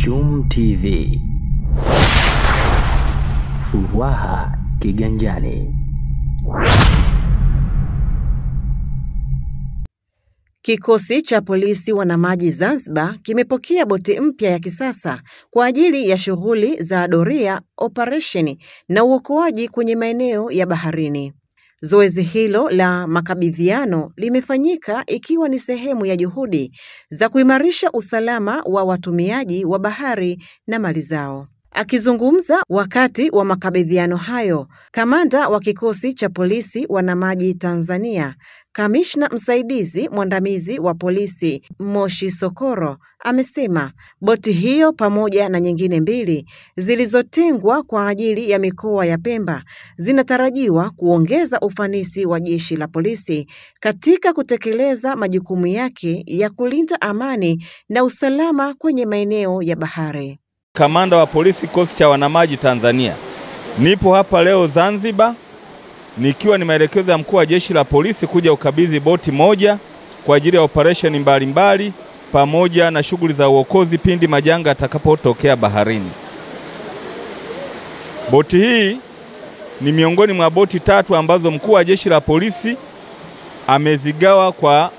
Chum TV. Furaha kiganjani. Kikosi cha polisi wanamaji Zanzibar kimepokea boti mpya ya kisasa kwa ajili ya shughuli za doria, operesheni na uokoaji kwenye maeneo ya baharini. Zoezi hilo la makabidhiano limefanyika ikiwa ni sehemu ya juhudi za kuimarisha usalama wa watumiaji wa bahari na mali zao. Akizungumza wakati wa makabidhiano hayo, kamanda wa kikosi cha polisi wanamaji Tanzania, kamishna msaidizi mwandamizi wa polisi Moshi Sokoro amesema boti hiyo pamoja na nyingine 2 zilizotengwa kwa ajili ya mikoa ya Pemba zinatarajiwa kuongeza ufanisi wa jeshi la polisi katika kutekeleza majukumu yake ya kulinda amani na usalama kwenye maeneo ya bahari. Kamanda wa polisi kikosi cha wanamaji Tanzania. Nipo hapa leo Zanzibar nikiwa ni maelekezo ya mkuu wa jeshi la polisi kuja ukabidhi boti moja kwa ajili ya operesheni mbalimbali pamoja na shughuli za uokozi pindi majanga yatakapotokea baharini. Boti hii ni miongoni mwa boti 3 ambazo mkuu wa jeshi la polisi amezigawa kwa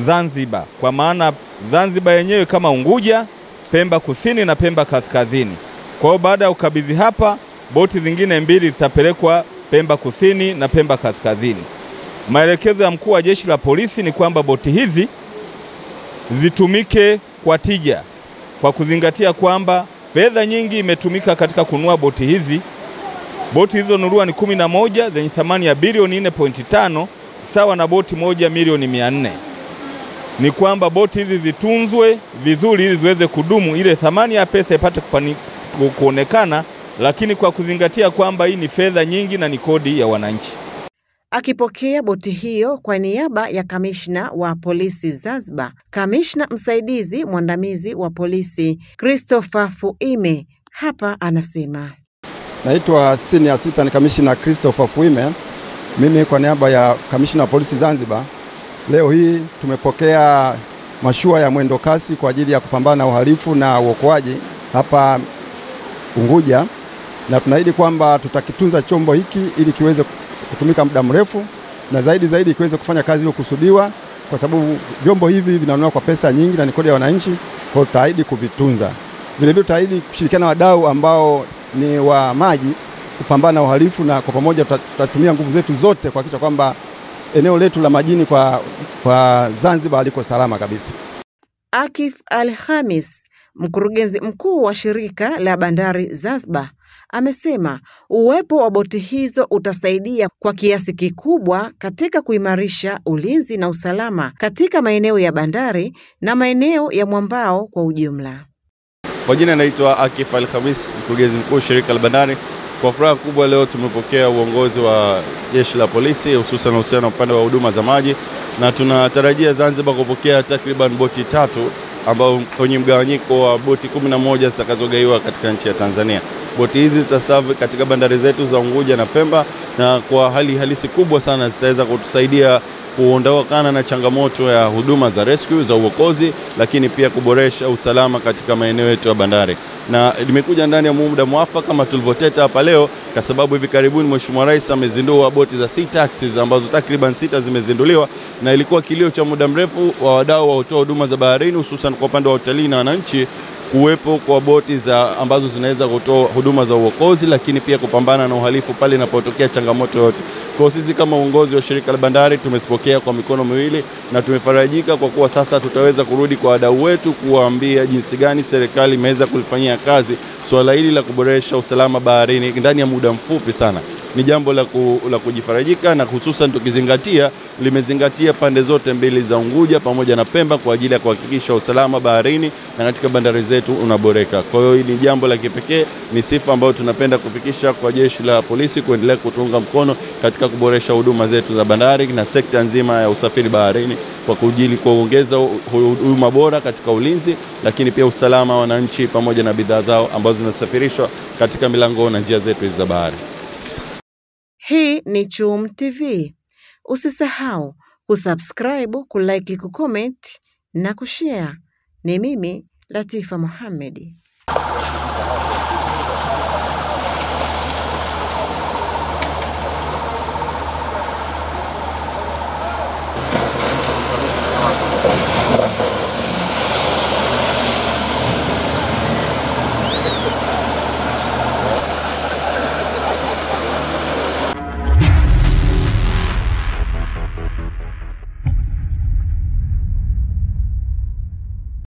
Zanzibar, kwa maana Zanzibar yenyewe kama Unguja, Pemba Kusini na Pemba Kaskazini. Kwa hiyo baada ya ukabidhi hapa, boti zingine 2 zitapelekwa Pemba Kusini na Pemba Kaskazini. Maelekezo ya mkuu wa jeshi la polisi ni kwamba boti hizi zitumike kwa tija, kwa kuzingatia kwamba fedha nyingi imetumika katika kununua boti hizi. Boti hizo nurua ni 11 zenye thamani ya bilioni 4.5 sawa na boti moja milioni 400. Ni kwamba boti hizi zitunzwe vizuri ili ziweze kudumu, ile thamani ya pesa ipate kuonekana, lakini kwa kuzingatia kwamba hii ni fedha nyingi na ni kodi ya wananchi. Akipokea boti hiyo kwa niaba ya kamishna wa polisi Zanzibar, kamishna msaidizi mwandamizi wa polisi Christopher Fuime hapa anasema: Naitwa Senior Assistant Commissioner Christopher Fuime. Mimi kwa niaba ya kamishna wa polisi Zanzibar, leo hii tumepokea mashua ya mwendo kasi kwa ajili ya kupambana na uhalifu na uokoaji hapa Unguja, na tunaahidi kwamba tutakitunza chombo hiki ili kiweze kutumika muda mrefu na zaidi kiweze kufanya kazi iliyokusudiwa, kwa sababu vyombo hivi vinanunua kwa pesa nyingi na ni kodi ya wananchi. Kwa tutaahidi kuvitunza. Vile vile tutaahidi kushirikiana na wadau ambao ni wa maji kupambana na uhalifu, na kwa pamoja tutatumia nguvu zetu zote kuhakikisha kwamba eneo letu la majini kwa Zanzibar liko salama kabisa. Akif Al-Hamis, mkurugenzi mkuu wa shirika la bandari Zanzibar, amesema uwepo wa boti hizo utasaidia kwa kiasi kikubwa katika kuimarisha ulinzi na usalama katika maeneo ya bandari na maeneo ya mwambao kwa ujumla. Kwa jina naitwa Akif Al-Hamis, mkurugenzi mkuu wa shirika la bandari. Kwa furaha kubwa leo tumepokea uongozi wa jeshi la polisi hususan uhusiano upande wa huduma za maji, na tunatarajia Zanzibar kupokea takriban boti 3 ambao kwenye mgawanyiko wa boti 11 zitakazogaiwa katika nchi ya Tanzania. Boti hizi zitaserve katika bandari zetu za Unguja na Pemba, na kwa hali halisi kubwa sana zitaweza kutusaidia kuondokana na changamoto ya huduma za rescue za uokozi, lakini pia kuboresha usalama katika maeneo yetu ya bandari. Na limekuja ndani ya muda mwafaka kama tulivyoteta hapa leo, kwa sababu hivi karibuni Mheshimiwa Rais amezindua boti za sea taxis ambazo takriban 6 zimezinduliwa, na ilikuwa kilio cha muda mrefu wa wadau wa kutoa huduma za baharini hususan kwa upande wa utalii na wananchi kuwepo kwa boti ambazo zinaweza kutoa huduma za uokozi, lakini pia kupambana na uhalifu pale inapotokea changamoto yote. Kwa sisi kama uongozi wa shirika la bandari tumesipokea kwa mikono miwili na tumefarajika kwa kuwa sasa tutaweza kurudi kwa wadau wetu kuwaambia jinsi gani serikali imeweza kulifanyia kazi swala hili la kuboresha usalama baharini ndani ya muda mfupi sana. Ni jambo la kujifarajika, na hususan tukizingatia limezingatia pande zote mbili za Unguja pamoja na Pemba kwa ajili ya kuhakikisha usalama baharini na katika bandari zetu unaboreka. Kwa hiyo ni jambo la kipekee, ni sifa ambayo tunapenda kufikisha kwa jeshi la polisi kuendelea kutunga mkono katika kuboresha huduma zetu za bandari na sekta nzima ya usafiri baharini kwa kujili kuongeza huduma bora katika ulinzi, lakini pia usalama wa wananchi pamoja na bidhaa zao ambazo zinasafirishwa katika milango na njia zetu za bahari. Hii ni Chum TV. Usisahau kusubscribe, kulike, kucomment na kushare. Ni mimi Latifa Mohamed.